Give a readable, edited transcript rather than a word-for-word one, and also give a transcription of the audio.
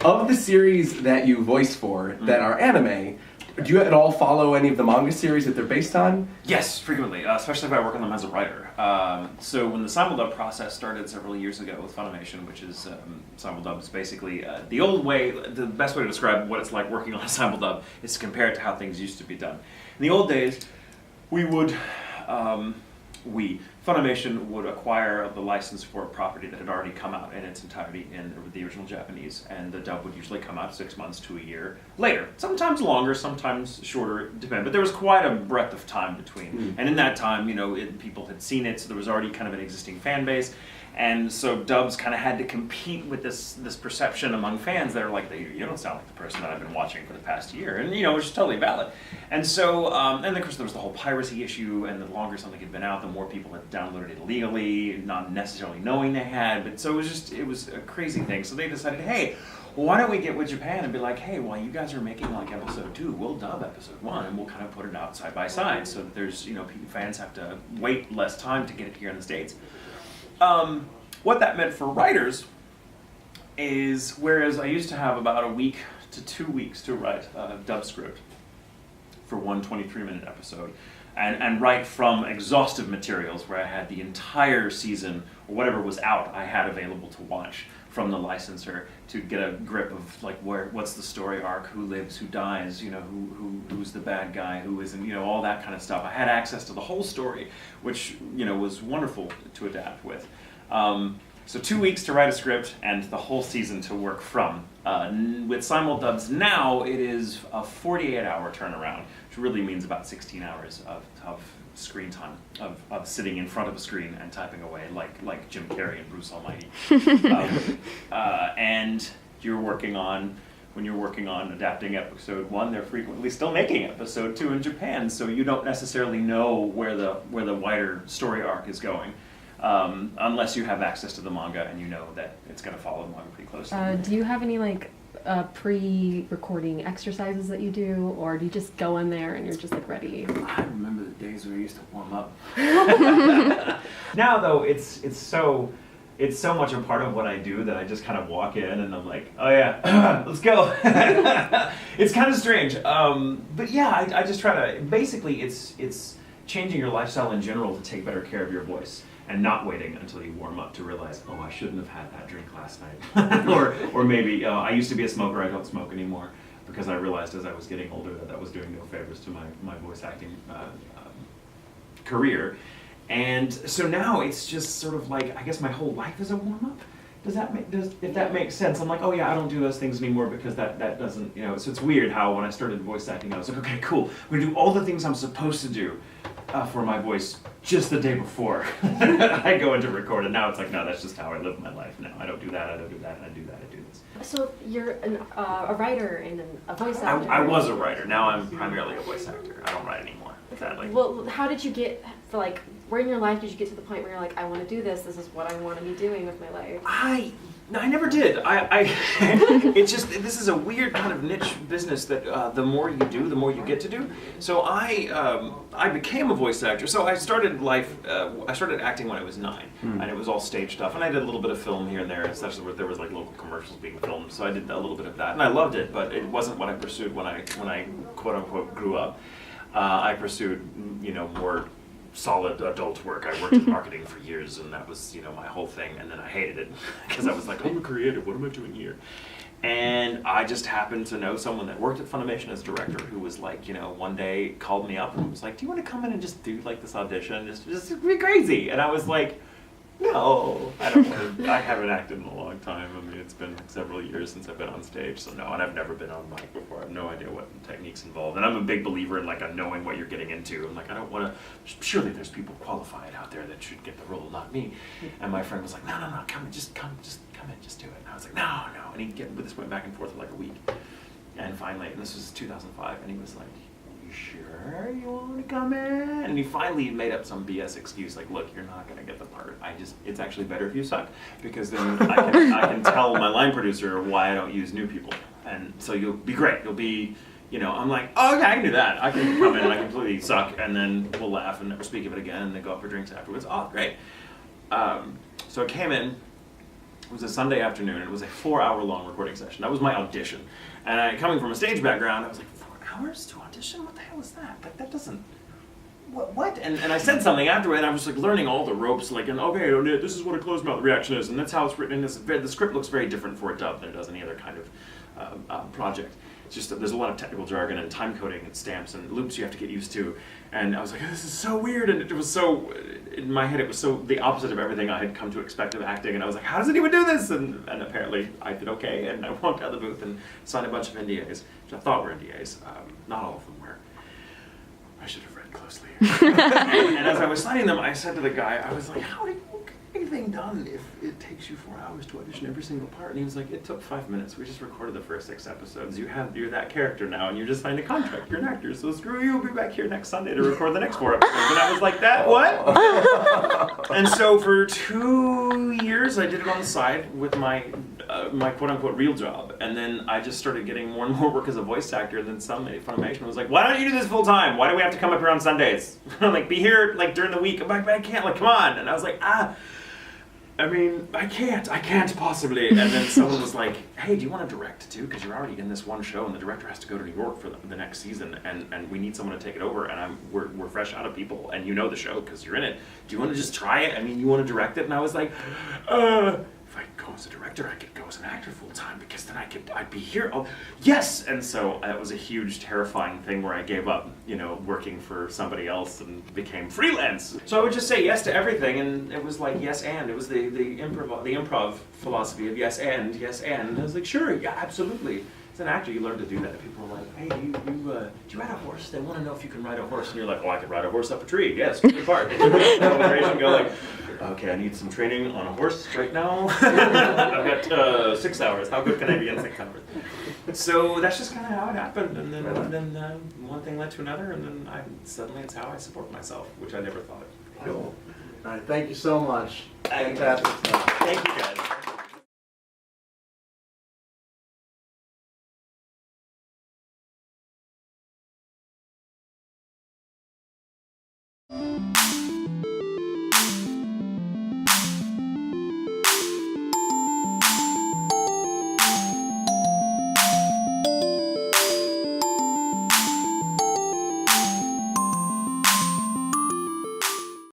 Of the series that you voiced for that are anime, do you at all follow any of the manga series that they're based on? Yes, frequently, especially if I work on them as a writer. So when the simuldub process started several years ago with Funimation, which is simuldub is basically the old way, the best way to describe what it's like working on a simuldub is to compare it to how things used to be done. In the old days, Funimation would acquire the license for a property that had already come out in its entirety in the original Japanese, and the dub would usually come out 6 months to a year later. Sometimes longer, sometimes shorter, depend. But there was quite a breadth of time between. And in that time, people had seen it, so there was already kind of an existing fan base. And so dubs kind of had to compete with this perception among fans that are like, you don't sound like the person that I've been watching for the past year, and which is totally valid. And so, and of course there was the whole piracy issue, and the longer something had been out, the more people had downloaded it illegally, not necessarily knowing they had. But so it was a crazy thing. So they decided, hey, why don't we get with Japan and be like, hey, while you guys are making like episode 2, we'll dub episode 1, and we'll kind of put it out side by side, so that there's fans have to wait less time to get it here in the States. What that meant for writers is, whereas I used to have about a week to 2 weeks to write a dub script for one 23-minute episode, and write from exhaustive materials where I had the entire season, or whatever was out, I had available to watch from the licensor to get a grip of like what's the story arc, who lives, who dies, who's the bad guy, who isn't, all that kind of stuff. I had access to the whole story, which was wonderful to adapt with. So 2 weeks to write a script and the whole season to work from. With simuldubs now, it is a 48-hour turnaround, which really means about 16 hours of screen time, of sitting in front of a screen and typing away like Jim Carrey and Bruce Almighty. And when you're working on adapting episode 1, they're frequently still making episode 2 in Japan, so you don't necessarily know where the wider story arc is going. Unless you have access to the manga and you know that it's going to follow the manga pretty closely. Do you have any pre-recording exercises that you do, or do you just go in there and you're just ready? I remember the days where I used to warm up. Now though, it's so much a part of what I do that I just kind of walk in and I'm like, oh yeah, let's go. It's kind of strange, but yeah, I just try to. Basically, it's changing your lifestyle in general to take better care of your voice. And not waiting until you warm up to realize, oh, I shouldn't have had that drink last night. or maybe, I used to be a smoker, I don't smoke anymore, because I realized as I was getting older that was doing no favors to my voice acting career. And so now it's just sort of like, I guess my whole life is a warm-up. If that makes sense, I'm like, oh yeah, I don't do those things anymore because that doesn't, so it's weird how when I started voice acting, I was like, okay, cool, I'm gonna do all the things I'm supposed to do for my voice just the day before I go into record, and now it's like, no, that's just how I live my life now. I don't do that, I don't do that, and I do that, I do this. So you're a writer and a voice actor. I was a writer, now I'm primarily a voice actor. I don't write anymore, sadly. Well, how did you get, where in your life did you get to the point where you're like, I want to do this is what I want to be doing with my life? I never did. It's just, this is a weird kind of niche business that the more you do, the more you get to do. So I became a voice actor. So I started acting when I was 9, and it was all stage stuff. And I did a little bit of film here and there, especially where there was local commercials being filmed. So I did a little bit of that, and I loved it. But it wasn't what I pursued when I quote unquote grew up. I pursued more solid adult work. I worked in marketing for years, and that was my whole thing, and then I hated it because I was like, I'm a creative, what am I doing here? And I just happened to know someone that worked at Funimation as director who was like, one day called me up and was like, do you want to come in and just do this audition, just be crazy? And I was like, no, I don't want to. I haven't acted in a long time. I mean, it's been several years since I've been on stage, so no, and I've never been on mic before. I have no idea what technique's involved, and I'm a big believer in knowing what you're getting into. I'm like, I don't want to. Surely there's people qualified out there that should get the role, not me. And my friend was like, no, come in, just come in, just do it. And I was like, no, and this went back and forth for a week, and finally, and this was 2005, and he was like, you sure you want to come in? And he finally made up some BS excuse like, look, you're not going to get the part. It's actually better if you suck, because then I can tell my line producer why I don't use new people. And so you'll be great. You'll be, I'm like, oh, okay, I can do that. I can come in and I completely suck, and then we'll laugh and never speak of it again, and then go out for drinks afterwards. Oh, great. So I came in, It was a Sunday afternoon, and it was a 4-hour-long recording session. That was my audition. And coming from a stage background, I was like, 4 hours to audition? What the hell is that? Like, that doesn't... What? And I said something afterward, and I was like learning all the ropes, like, and okay, this is what a closed mouth reaction is, and that's how it's written. The script looks very different for a dub than it does any other kind of project. It's just that there's a lot of technical jargon and time coding and stamps and loops you have to get used to. And I was like, this is so weird, and it was so, in my head, it was so the opposite of everything I had come to expect of acting, and I was like, how does anyone do this? And apparently I did okay, and I walked out of the booth and signed a bunch of NDAs, which I thought were NDAs. Not all of them were. I should have read closely. and as I was signing them, I said to the guy, I was like, how do you get anything done if it takes you 4 hours to audition every single part? And he was like, it took 5 minutes. We just recorded the first 6 episodes. You're that character now, and you just signed a contract. You're an actor, so screw you. We'll be back here next Sunday to record the next 4 episodes. And I was like, that what? And so for 2 years, I did it on the side with my quote-unquote real job, and then I just started getting more and more work as a voice actor, and then Funimation was like, why don't you do this full-time? Why do we have to come up here on Sundays? I'm like, be here like during the week. I'm like, but I can't, like, come on. And I was like, I mean, I can't possibly. And then someone was like, hey, do you want to direct too? Because you're already in this one show, and the director has to go to New York for the next season, and we need someone to take it over, and we're fresh out of people, and you know the show because you're in it. Do you want to just try it? I mean, you want to direct it? And I was like, if I could go as a director, I could go as an actor full time, because then I'd be here. Oh, yes! And so that was a huge, terrifying thing where I gave up, working for somebody else and became freelance. So I would just say yes to everything, and it was like yes and. It was the improv philosophy of yes and, yes and. And I was like, sure, yeah, absolutely. As an actor, you learn to do that. People are like, hey, do you ride a horse? They want to know if you can ride a horse. And you're like, oh, I could ride a horse up a tree. Yes, good part. And you go like, okay, I need some training on a horse right now. I've got 6 hours. How good can I be in 6 hours? So that's just kind of how it happened. And then one thing led to another, and then suddenly it's how I support myself, which I never thought. Cool. All right, thank you so much. Fantastic stuff. Thank you, guys.